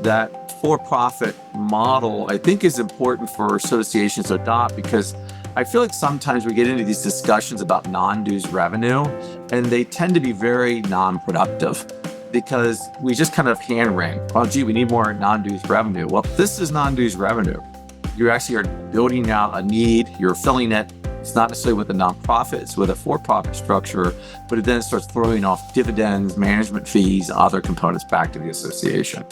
that for-profit model, I think, is important for associations to adopt, because I feel like sometimes we get into these discussions about non-dues revenue, and they tend to be very non-productive because we just kind of hand wring, oh, gee, we need more non-dues revenue. Well, this is non-dues revenue. You actually are building out a need, you're filling it. It's not necessarily with a nonprofit, it's with a for-profit structure, but it then starts throwing off dividends, management fees, other components back to the association.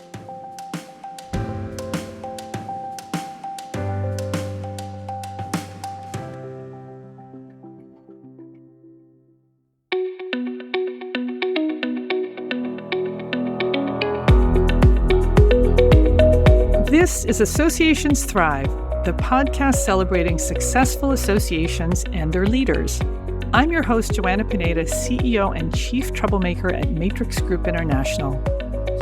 This is Associations Thrive, the podcast celebrating successful associations and their leaders. I'm your host, Joanna Pineda, CEO and Chief Troublemaker at Matrix Group International.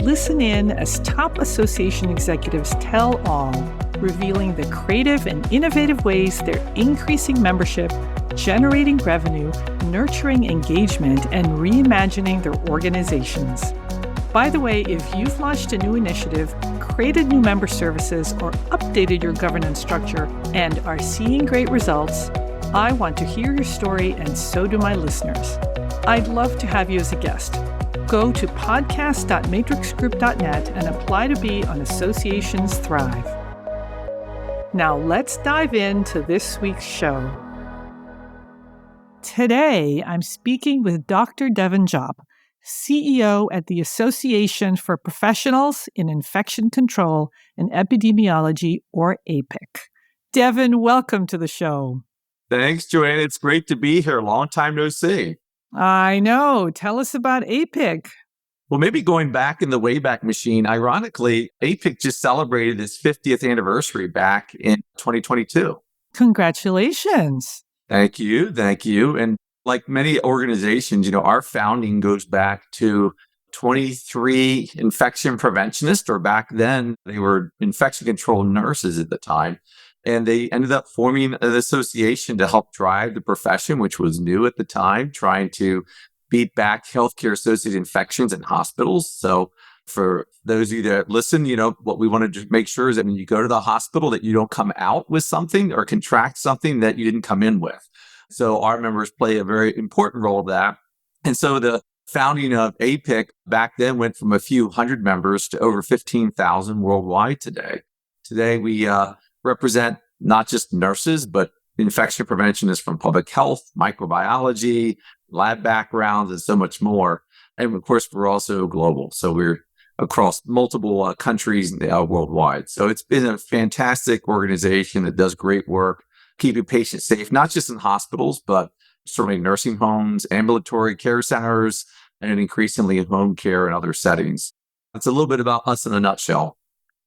Listen in as top association executives tell all, revealing the creative and innovative ways they're increasing membership, generating revenue, nurturing engagement, and reimagining their organizations. By the way, if you've launched a new initiative, created new member services, or updated your governance structure and are seeing great results, I want to hear your story, and so do my listeners. I'd love to have you as a guest. Go to podcast.matrixgroup.net and apply to be on Associations Thrive. Now let's dive into this week's show. Today, I'm speaking with Dr. Devin Jopp, CEO at the Association for Professionals in Infection Control and Epidemiology, or APIC. Devin, welcome to the show. Thanks, Joanna. It's great to be here. Long time no see. I know. Tell us about APIC. Well, maybe going back in the Wayback Machine, ironically, APIC just celebrated its 50th anniversary back in 2022. Congratulations. Thank you. Thank you. And like many organizations, our founding goes back to 23 infection preventionists, or back then they were infection control nurses at the time. And they ended up forming an association to help drive the profession, which was new at the time, trying to beat back healthcare associated infections in hospitals. So for those of you that listen, what we want to make sure is that when you go to the hospital, that you don't come out with something or contract something that you didn't come in with. So our members play a very important role of that. And so the founding of APIC back then went from a few hundred members to over 15,000 worldwide today. Today, we represent not just nurses, but infection preventionists from public health, microbiology, lab backgrounds, and so much more. And of course, we're also global. So we're across multiple countries worldwide. So it's been a fantastic organization that does great work, keeping patients safe, not just in hospitals, but certainly nursing homes, ambulatory care centers, and increasingly in home care and other settings. That's a little bit about us in a nutshell.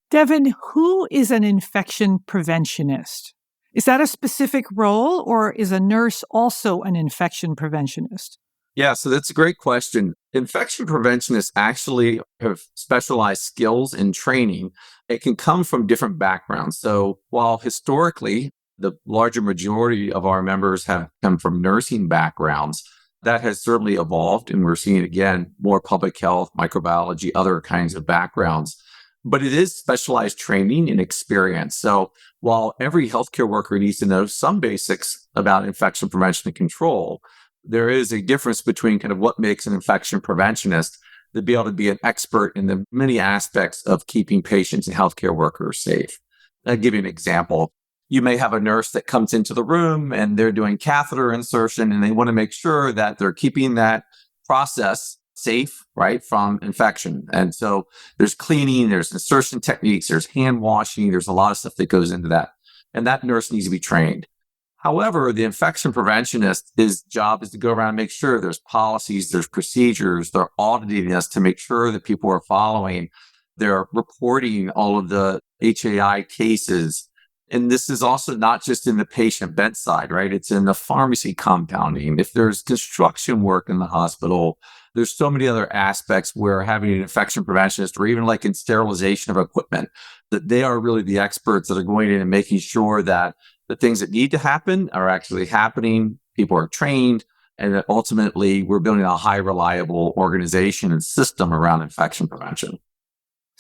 Devin, who is an infection preventionist? Is that a specific role, or is a nurse also an infection preventionist? Yeah, so that's a great question. Infection preventionists actually have specialized skills and training. It can come from different backgrounds. So while historically, the larger majority of our members have come from nursing backgrounds, that has certainly evolved. And we're seeing, again, more public health, microbiology, other kinds of backgrounds. But it is specialized training and experience. So while every healthcare worker needs to know some basics about infection prevention and control, there is a difference between kind of what makes an infection preventionist to be able to be an expert in the many aspects of keeping patients and healthcare workers safe. I'll give you an example. You may have a nurse that comes into the room and they're doing catheter insertion, and they want to make sure that they're keeping that process safe, right, from infection. And so there's cleaning, there's insertion techniques, there's hand washing, there's a lot of stuff that goes into that. And that nurse needs to be trained. However, the infection preventionist, his job is to go around and make sure there's policies, there's procedures, they're auditing us to make sure that people are following. They're reporting all of the HAI cases. And this is also not just in the patient bedside, right? It's in the pharmacy compounding. If there's construction work in the hospital, there's so many other aspects where having an infection preventionist, or even like in sterilization of equipment, that they are really the experts that are going in and making sure that the things that need to happen are actually happening. People are trained, and that ultimately we're building a high reliable organization and system around infection prevention.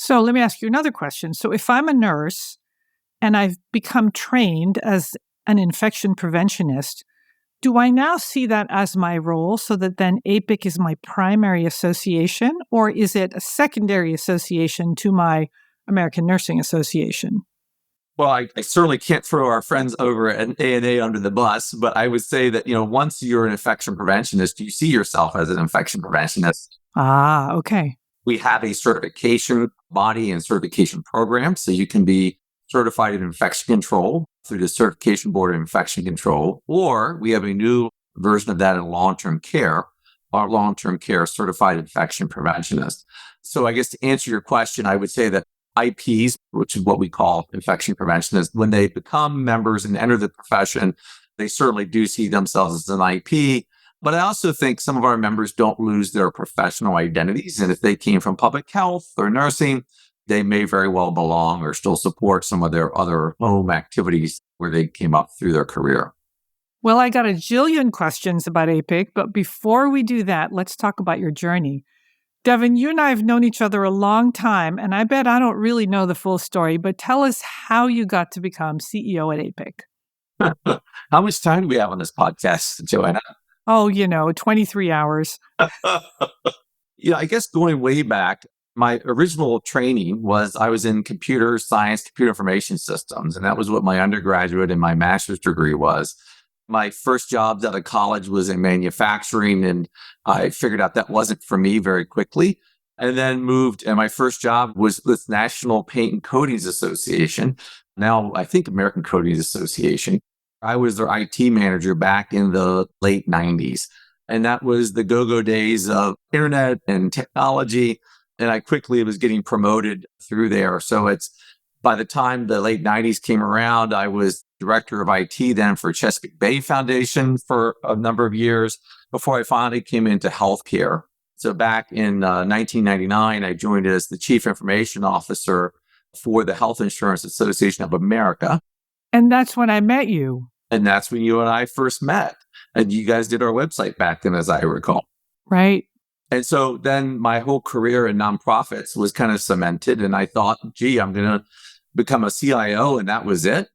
So let me ask you another question. So if I'm a nurse and I've become trained as an infection preventionist, do I now see that as my role so that then APIC is my primary association, or is it a secondary association to my American Nursing Association? Well, I certainly can't throw our friends over at ANA under the bus, but I would say that, once you're an infection preventionist, you see yourself as an infection preventionist. Ah, okay. We have a certification body and certification program, so you can be certified in infection control through the Certification Board of Infection Control, or we have a new version of that in long-term care, our long-term care certified infection preventionist. So I guess to answer your question, I would say that IPs, which is what we call infection preventionists, when they become members and enter the profession, they certainly do see themselves as an IP. But I also think some of our members don't lose their professional identities. And if they came from public health or nursing, they may very well belong or still support some of their other home activities where they came up through their career. Well, I got a jillion questions about APIC, but before we do that, let's talk about your journey. Devin, you and I have known each other a long time, and I bet I don't really know the full story, but tell us how you got to become CEO at APIC. How much time do we have on this podcast, Joanna? Oh, 23 hours. I guess going way back, my original training was I was in computer science, computer information systems, and that was what my undergraduate and my master's degree was. My first jobs out of college was in manufacturing, and I figured out that wasn't for me very quickly. And then moved, and my first job was with National Paint and Coatings Association. Now, I think American Coatings Association. I was their IT manager back in the late 90s. And that was the go-go days of internet and technology. And I quickly was getting promoted through there. So by the time the late 90s came around, I was director of IT then for Chesapeake Bay Foundation for a number of years before I finally came into healthcare. So back in 1999, I joined as the chief information officer for the Health Insurance Association of America. And that's when I met you. And that's when you and I first met. And you guys did our website back then, as I recall. Right. And so then my whole career in nonprofits was kind of cemented. And I thought, I'm going to become a CIO. And that was it.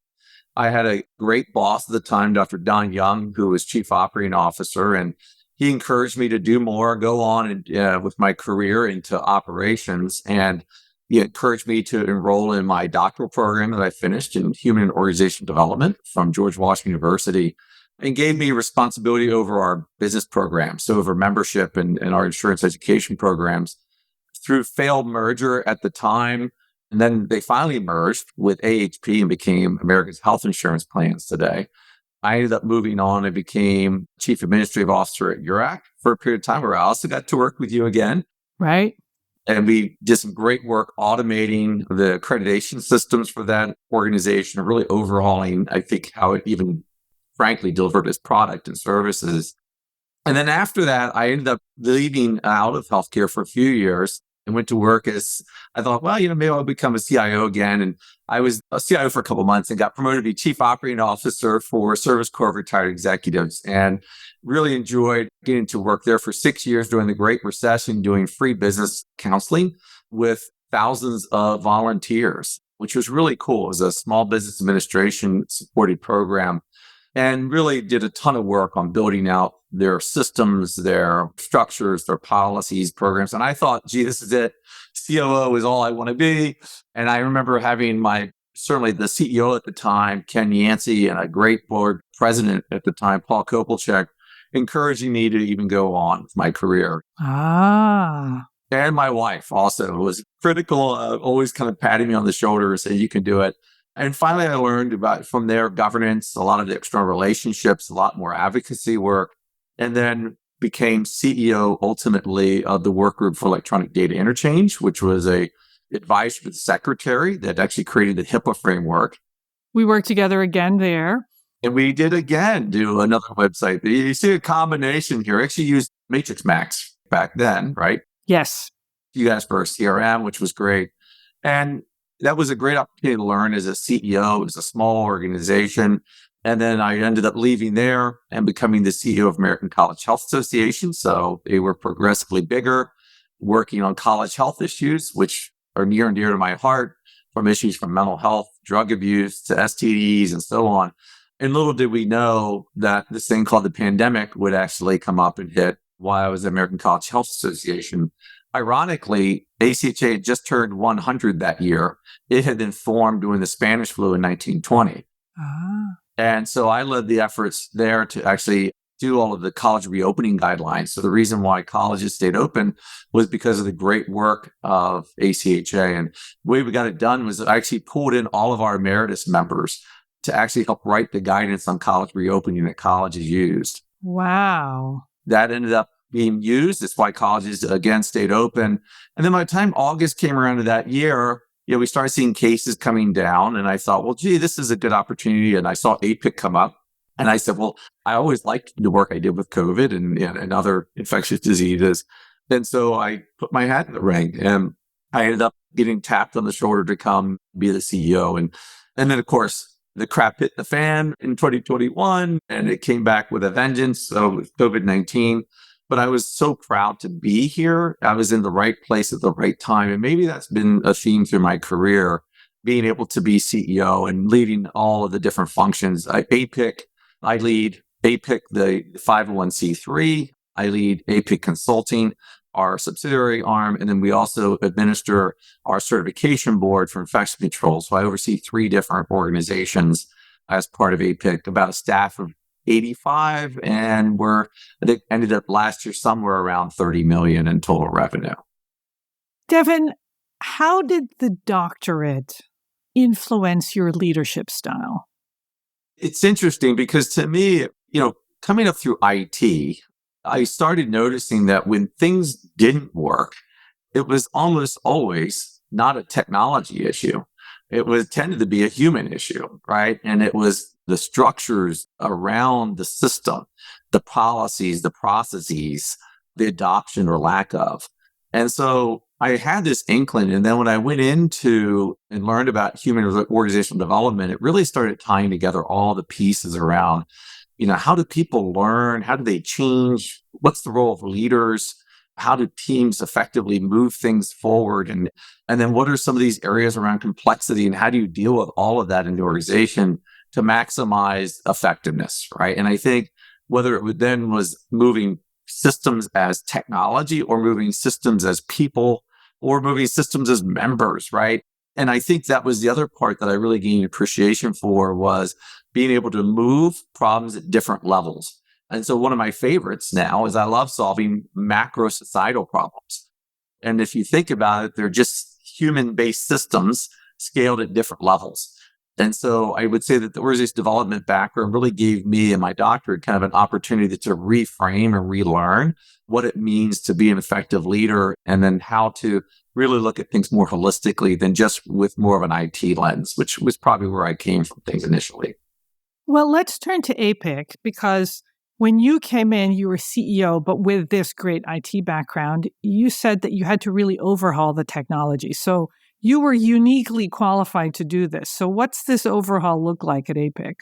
I had a great boss at the time, Dr. Don Young, who was chief operating officer. And he encouraged me to do more, go on with my career into operations. And he encouraged me to enroll in my doctoral program that I finished in human and organizational development from George Washington University, and gave me responsibility over our business programs, so over membership and our insurance education programs. Through failed merger at the time, and then they finally merged with AHP and became America's Health Insurance Plans today. I ended up moving on and became chief administrative officer at URAC for a period of time, where I also got to work with you again. Right. And we did some great work automating the accreditation systems for that organization, really overhauling, I think, how it even frankly delivered its product and services. And then after that, I ended up leaving out of healthcare for a few years and went to work as, I thought, maybe I'll become a CIO again. And I was a CIO for a couple of months and got promoted to be chief operating officer for Service Corps of Retired Executives, and really enjoyed getting to work there for 6 years during the Great Recession, doing free business counseling with thousands of volunteers, which was really cool. It was a small business administration supported program, and really did a ton of work on building out their systems, their structures, their policies, programs. And I thought, this is it. COO is all I want to be. And I remember having certainly the CEO at the time, Ken Yancey, and a great board president at the time, Paul Kopelchek, encouraging me to even go on with my career. Ah. And my wife also was critical, always kind of patting me on the shoulder and saying, you can do it. And finally, I learned about from their governance, a lot of the external relationships, a lot more advocacy work, and then became CEO ultimately of the work group for electronic data interchange, which was a advisor to the secretary that actually created the HIPAA framework. We worked together again there. And we did again do another website. You see a combination here. I actually used Matrix Max back then, right? Yes. You guys for CRM, which was great. And that was a great opportunity to learn as a CEO. It was a small organization. And then I ended up leaving there and becoming the CEO of American College Health Association. So they were progressively bigger, working on college health issues, which are near and dear to my heart, from issues from mental health, drug abuse to STDs and so on. And little did we know that this thing called the pandemic would actually come up and hit while I was at the American College Health Association. Ironically, ACHA had just turned 100 that year. It had been formed during the Spanish flu in 1920. Ah. And so I led the efforts there to actually do all of the college reopening guidelines. So the reason why colleges stayed open was because of the great work of ACHA. And the way we got it done was I actually pulled in all of our emeritus members to actually help write the guidance on college reopening that colleges used. Wow. That ended up being used. That's why colleges, again, stayed open. And then by the time August came around to that year, we started seeing cases coming down. And I thought, well, gee, this is a good opportunity. And I saw APIC come up. And I said, well, I always liked the work I did with COVID and other infectious diseases. And so I put my hat in the ring and I ended up getting tapped on the shoulder to come be the CEO. And then, of course, the crap hit the fan in 2021 and it came back with a vengeance. So with COVID-19, but I was so proud to be here. I was in the right place at the right time. And maybe that's been a theme through my career, being able to be CEO and leading all of the different functions. APIC, I lead APIC, the 501c3. I lead APIC Consulting, our subsidiary arm. And then we also administer our certification board for infection control. So I oversee 3 different organizations as part of APIC, about a staff of 85. And I think ended up last year somewhere around 30 million in total revenue. Devin, how did the doctorate influence your leadership style? It's interesting because to me, coming up through IT, I started noticing that when things didn't work, it was almost always not a technology issue. It tended to be a human issue, right? And it was the structures around the system, the policies, the processes, the adoption or lack of. And so I had this inkling. And then when I went into and learned about human organizational development, it really started tying together all the pieces around, how do people learn? How do they change? What's the role of leaders? How do teams effectively move things forward? And then what are some of these areas around complexity? And how do you deal with all of that in the organization to maximize effectiveness, right? And I think whether it then was moving systems as technology or moving systems as people or moving systems as members, right? And I think that was the other part that I really gained appreciation for was being able to move problems at different levels. And so one of my favorites now is I love solving macro societal problems. And if you think about it, they're just human-based systems scaled at different levels. And so I would say that the organizational development background really gave me and my doctorate kind of an opportunity to reframe and relearn what it means to be an effective leader and then how to really look at things more holistically than just with more of an IT lens, which was probably where I came from things initially. Well, let's turn to APIC because when you came in, you were CEO, but with this great IT background, you said that you had to really overhaul the technology. So you were uniquely qualified to do this. So what's this overhaul look like at APIC?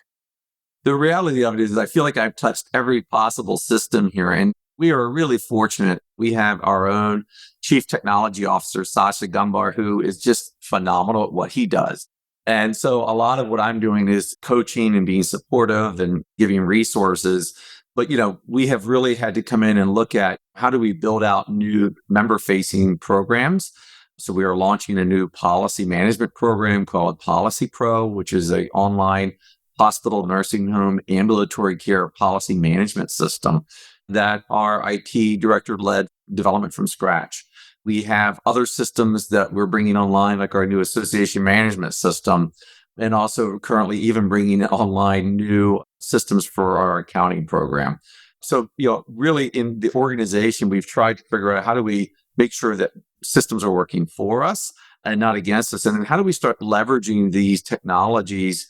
The reality of it is I feel like I've touched every possible system here. And we are really fortunate. We have our own chief technology officer, Sasha Gumbar, who is just phenomenal at what he does. And so a lot of what I'm doing is coaching and being supportive and giving resources. But, we have really had to come in and look at how do we build out new member-facing programs. So we are launching a new policy management program called Policy Pro, which is an online hospital, nursing home, ambulatory care policy management system that our IT director led development from scratch. We have other systems that we're bringing online, like our new association management system, and also currently even bringing online new systems for our accounting program. So, really in the organization, we've tried to figure out how do we make sure that systems are working for us and not against us. And then how do we start leveraging these technologies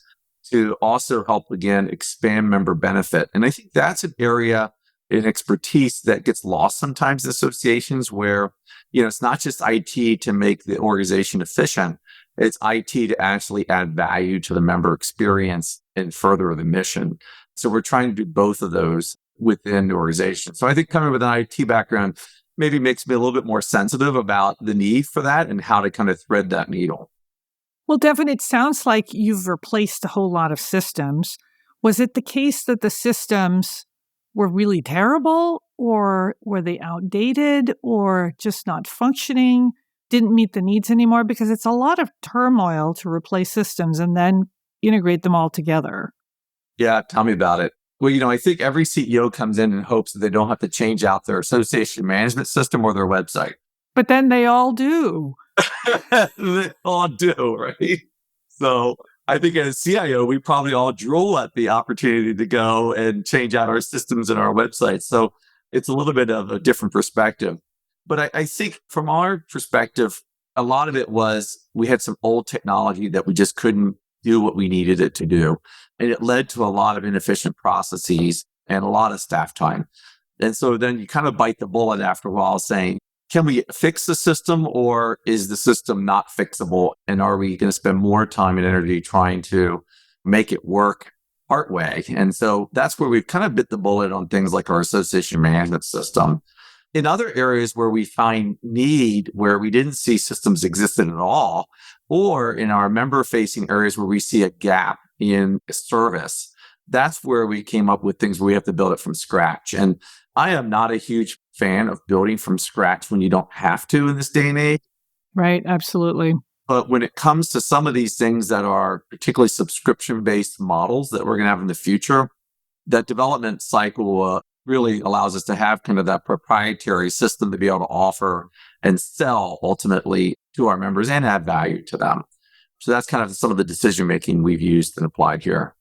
to also help, again, expand member benefit? And I think that's an area in expertise that gets lost sometimes in associations where, it's not just IT to make the organization efficient. It's IT to actually add value to the member experience and further the mission. So we're trying to do both of those within the organization. So I think coming with an IT background, maybe makes me a little bit more sensitive about the need for that and how to kind of thread that needle. Well, Devin, it sounds like you've replaced a whole lot of systems. Was it the case that the systems were really terrible, or were they outdated, or just not functioning, didn't meet the needs anymore? Because it's a lot of turmoil to replace systems and then integrate them all together. Yeah, tell me about it. Well, I think every CEO comes in and hopes that they don't have to change out their association management system or their website. But then they all do. They all do, right? So I think as CIO, we probably all drool at the opportunity to go and change out our systems and our websites. So it's a little bit of a different perspective. But I think from our perspective, a lot of it was we had some old technology that we just couldn't do what we needed it to do. And it led to a lot of inefficient processes and a lot of staff time. And so then you kind of bite the bullet after a while saying, can we fix the system, or is the system not fixable? And are we going to spend more time and energy trying to make it work part way? And so that's where we've kind of bit the bullet on things like our association management system. In other areas where we find need, where we didn't see systems existed at all, or in our member-facing areas where we see a gap in service, that's where we came up with things where we have to build it from scratch. And I am not a huge fan of building from scratch when you don't have to in this day and age. Right, absolutely. But when it comes to some of these things that are particularly subscription-based models that we're going to have in the future, that development cycle really allows us to have kind of that proprietary system to be able to offer and sell ultimately to our members and add value to them. So that's kind of some of the decision-making we've used and applied here.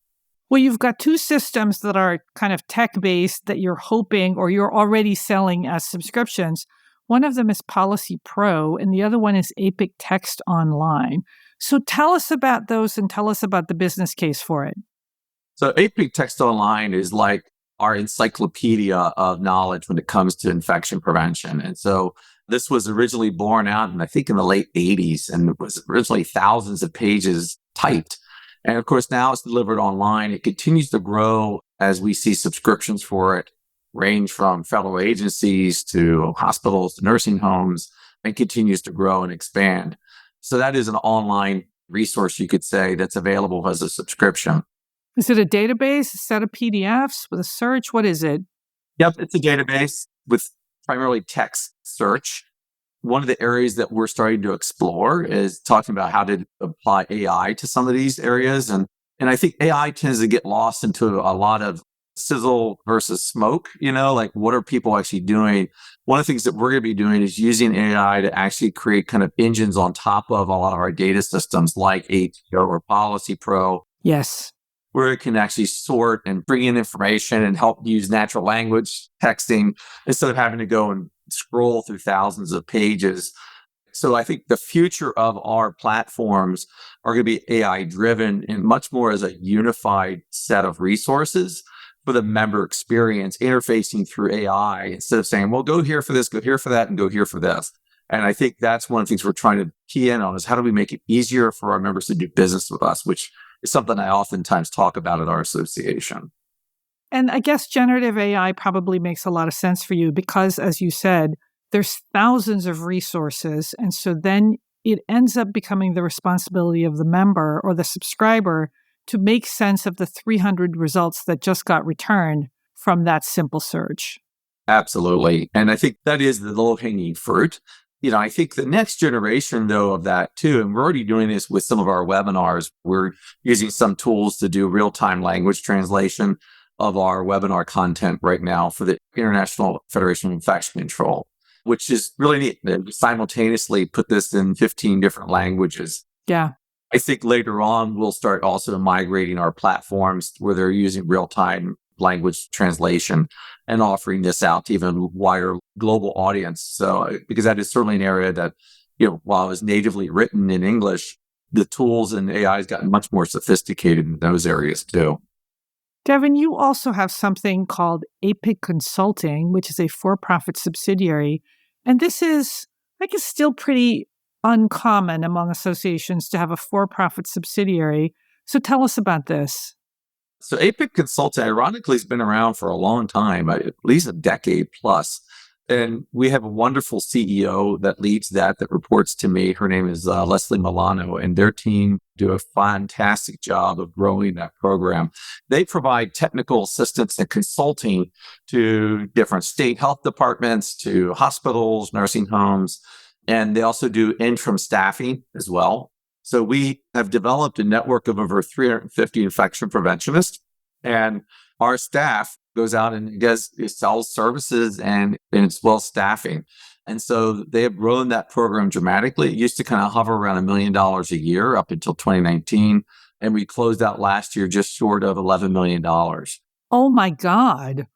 Well, you've got two systems that are kind of tech-based that you're hoping or you're already selling as subscriptions. One of them is Policy Pro, and the other one is APIC Text Online. So tell us about those and tell us about the business case for it. So APIC Text Online is like our encyclopedia of knowledge when it comes to infection prevention. And so this was originally born out, I think, in the late 80s, and it was originally thousands of pages typed. And of course, now it's delivered online. It continues to grow as we see subscriptions for it range from federal agencies to hospitals to nursing homes, and continues to grow and expand. So that is an online resource, you could say, that's available as a subscription. Is it a database, a set of PDFs with a search? What is it? Yep, it's a database with primarily text search. One of the areas that we're starting to explore is talking about how to apply AI to some of these areas. And I think AI tends to get lost into a lot of sizzle versus smoke, like what are people actually doing? One of the things that we're going to be doing is using AI to actually create kind of engines on top of a lot of our data systems like ACHA or Policy Pro. Yes. Where it can actually sort and bring in information and help use natural language texting instead of having to go and scroll through thousands of pages. So I think the future of our platforms are going to be AI driven and much more as a unified set of resources for the member experience, interfacing through AI instead of saying, well, go here for this, go here for that, and go here for this. And I think that's one of the things we're trying to key in on is how do we make it easier for our members to do business with us, which is something I oftentimes talk about at our association. And I guess generative AI probably makes a lot of sense for you because, as you said, there's thousands of resources. And so then it ends up becoming the responsibility of the member or the subscriber to make sense of the 300 results that just got returned from that simple search. Absolutely. And I think that is the low-hanging fruit. I think the next generation, though, of that too, and we're already doing this with some of our webinars, we're using some tools to do real-time language translation of our webinar content right now for the International Federation of Infection Control, which is really neat. They simultaneously put this in 15 different languages. Yeah. I think later on, we'll start also migrating our platforms where they're using real-time language translation and offering this out to even wider global audience. So, because that is certainly an area that, while it was natively written in English, the tools and AI has gotten much more sophisticated in those areas too. Devin, you also have something called APIC Consulting, which is a for-profit subsidiary. And this is, I guess, still pretty uncommon among associations to have a for-profit subsidiary. So tell us about this. So APIC Consulting, ironically, has been around for a long time, at least a decade plus. And we have a wonderful CEO that leads that reports to me. Her name is Leslie Milano, and their team do a fantastic job of growing that program. They provide technical assistance and consulting to different state health departments, to hospitals, nursing homes, and they also do interim staffing as well. So we have developed a network of over 350 infection preventionists, and our staff goes out and sells services and it's well staffing. And so they have grown that program dramatically. It used to kind of hover around $1 million a year up until 2019. And we closed out last year just short of $11 million. Oh my God.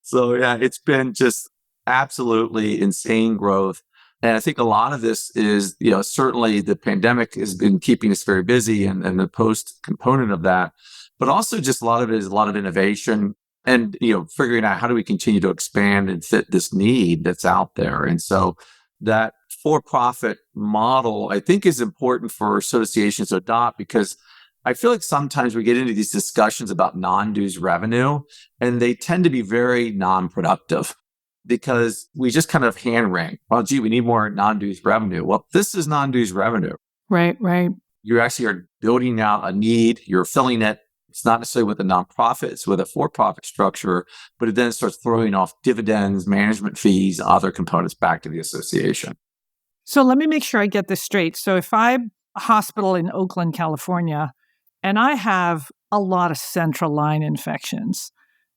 So yeah, it's been just absolutely insane growth. And I think a lot of this is, certainly the pandemic has been keeping us very busy and the post component of that. But also just a lot of it is a lot of innovation and, figuring out how do we continue to expand and fit this need that's out there. And so that for-profit model, I think, is important for associations to adopt, because I feel like sometimes we get into these discussions about non-dues revenue and they tend to be very non-productive because we just kind of hand wring, well, gee, we need more non-dues revenue. Well, this is non-dues revenue. Right. You actually are building out a need, you're filling it. It's not necessarily with a nonprofit, it's with a for-profit structure, but it then starts throwing off dividends, management fees, other components back to the association. So let me make sure I get this straight. So if I'm a hospital in Oakland, California, and I have a lot of central line infections,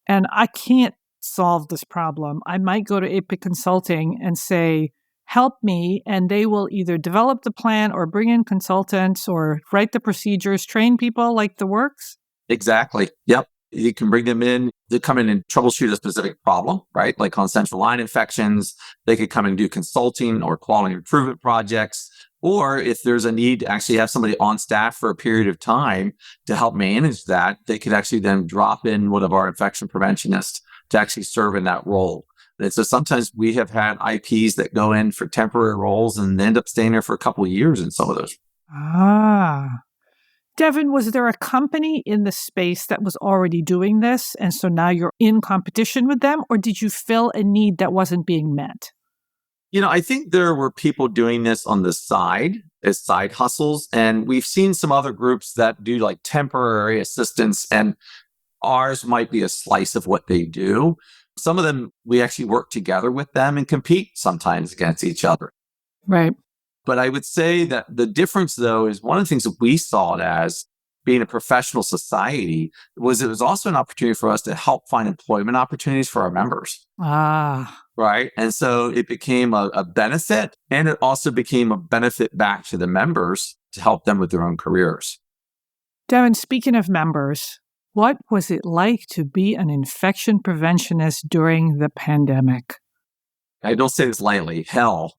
and I can't solve this problem, I might go to APIC Consulting and say, help me, and they will either develop the plan or bring in consultants or write the procedures, train people, like the works? Exactly. Yep. You can bring them in. They come in and troubleshoot a specific problem, right? Like on central line infections, they could come and do consulting or quality improvement projects. Or if there's a need to actually have somebody on staff for a period of time to help manage that, they could actually then drop in one of our infection preventionists to actually serve in that role. And so sometimes we have had IPs that go in for temporary roles and end up staying there for a couple of years in some of those. Devin, was there a company in the space that was already doing this, and so now you're in competition with them, or did you fill a need that wasn't being met? I think there were people doing this on the side as side hustles, and we've seen some other groups that do like temporary assistance, and ours might be a slice of what they do. Some of them, we actually work together with them and compete sometimes against each other. Right. But I would say that the difference, though, is one of the things that we saw it as being a professional society was it was also an opportunity for us to help find employment opportunities for our members. Right. And so it became a benefit, and it also became a benefit back to the members to help them with their own careers. Devin, speaking of members, what was it like to be an infection preventionist during the pandemic? I don't say this lightly. Hell.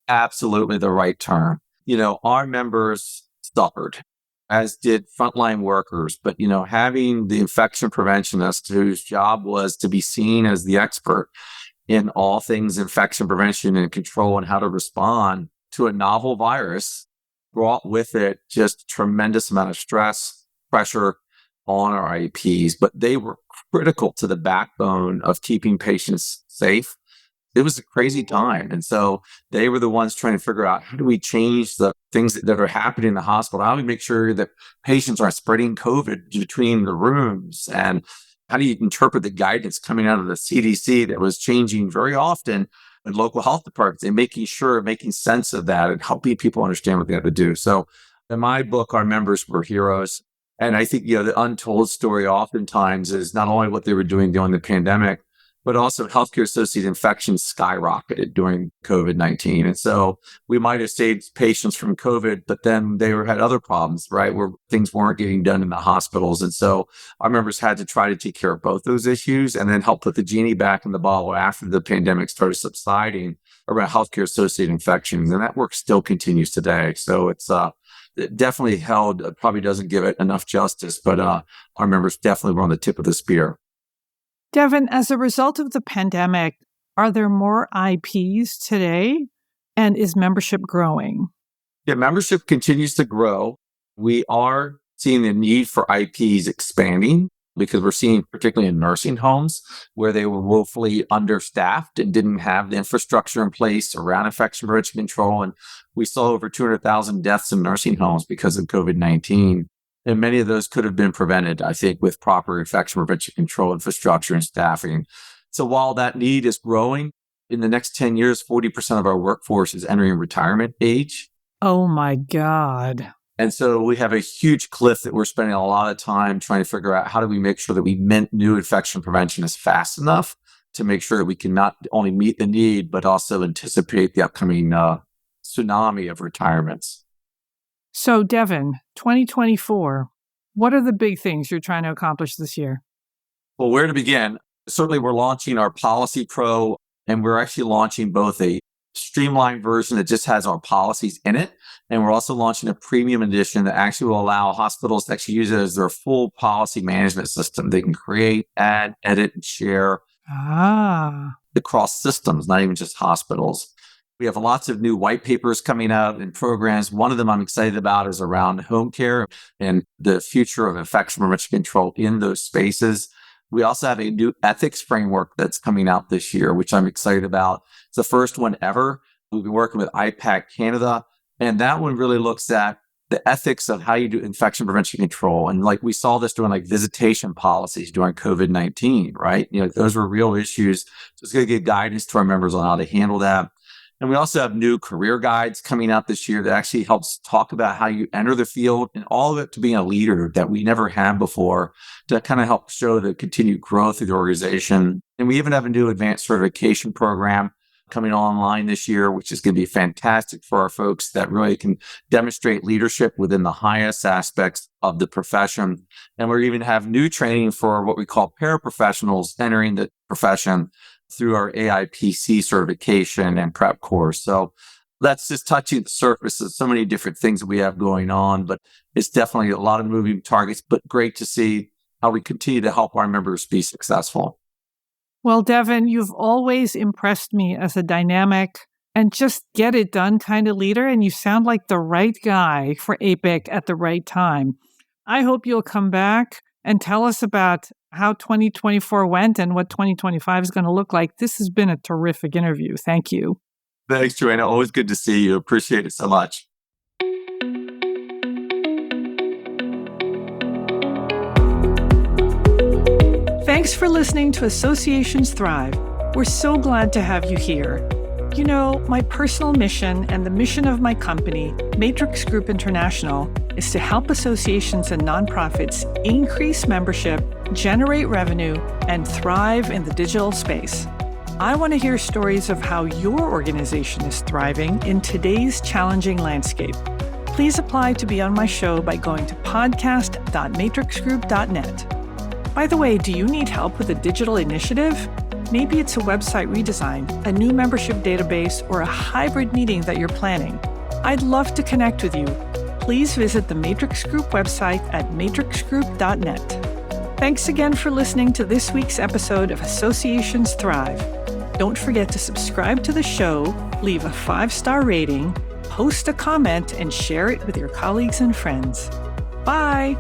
Absolutely the right term. Our members suffered, as did frontline workers. But, having the infection preventionist whose job was to be seen as the expert in all things infection prevention and control and how to respond to a novel virus brought with it just a tremendous amount of stress, pressure on our IEPs. But they were critical to the backbone of keeping patients safe. It was a crazy time. And so they were the ones trying to figure out, how do we change the things that are happening in the hospital? How do we make sure that patients aren't spreading COVID between the rooms? And how do you interpret the guidance coming out of the CDC that was changing very often in local health departments, and making sense of that and helping people understand what they have to do? So in my book, our members were heroes. And I think, the untold story oftentimes is not only what they were doing during the pandemic, but also healthcare-associated infections skyrocketed during COVID-19. And so we might have saved patients from COVID, but then they had other problems, right, where things weren't getting done in the hospitals. And so our members had to try to take care of both those issues and then help put the genie back in the bottle after the pandemic started subsiding around healthcare-associated infections. And that work still continues today. So it's it definitely probably doesn't give it enough justice, but our members definitely were on the tip of the spear. Devin, as a result of the pandemic, are there more IPs today? And is membership growing? Yeah, membership continues to grow. We are seeing the need for IPs expanding. because we're seeing, particularly in nursing homes, where they were woefully understaffed and didn't have the infrastructure in place around infection prevention control. And we saw over 200,000 deaths in nursing homes because of COVID-19. And many of those could have been prevented, I think, with proper infection prevention control infrastructure and staffing. So while that need is growing, in the next 10 years, 40% of our workforce is entering retirement age. Oh my God. And so we have a huge cliff that we're spending a lot of time trying to figure out how do we make sure that we mint new infection preventionists fast enough to make sure that we can not only meet the need, but also anticipate the upcoming tsunami of retirements. So Devin, 2024, what are the big things you're trying to accomplish this year? Well, where to begin? Certainly we're launching our Policy Pro, and we're actually launching both a streamlined version that just has our policies in it. And we're also launching a premium edition that actually will allow hospitals to actually use it as their full policy management system. They can create, add, edit, and share across systems, not even just hospitals. We have lots of new white papers coming out and programs. One of them I'm excited about is around home care and the future of infection prevention control in those spaces. We also have a new ethics framework that's coming out this year, which I'm excited about. It's the first one ever. We've been working with APIC Canada, and that one really looks at the ethics of how you do infection prevention control. And like we saw this during like visitation policies during COVID-19, right? Those were real issues. So it's going to give guidance to our members on how to handle that. And we also have new career guides coming out this year that actually helps talk about how you enter the field and all of it to being a leader that we never had before to kind of help show the continued growth of the organization. And we even have a new advanced certification program coming online this year, which is going to be fantastic for our folks that really can demonstrate leadership within the highest aspects of the profession. And we even have new training for what we call paraprofessionals entering the profession through our AIPC certification and prep course. So that's just touching the surface of so many different things that we have going on, but it's definitely a lot of moving targets, but great to see how we continue to help our members be successful. Well, Devin, you've always impressed me as a dynamic and just get it done kind of leader, and you sound like the right guy for APIC at the right time. I hope you'll come back and tell us about how 2024 went and what 2025 is going to look like. This has been a terrific interview. Thank you. Thanks, Joanna. Always good to see you. Appreciate it so much. Thanks for listening to Associations Thrive. We're so glad to have you here. You know, my personal mission and the mission of my company, Matrix Group International, is to help associations and nonprofits increase membership, generate revenue, and thrive in the digital space. I want to hear stories of how your organization is thriving in today's challenging landscape. Please apply to be on my show by going to podcast.matrixgroup.net. By the way, do you need help with a digital initiative? Maybe it's a website redesign, a new membership database, or a hybrid meeting that you're planning. I'd love to connect with you. Please visit the Matrix Group website at matrixgroup.net. Thanks again for listening to this week's episode of Associations Thrive. Don't forget to subscribe to the show, leave a 5-star rating, post a comment, and share it with your colleagues and friends. Bye!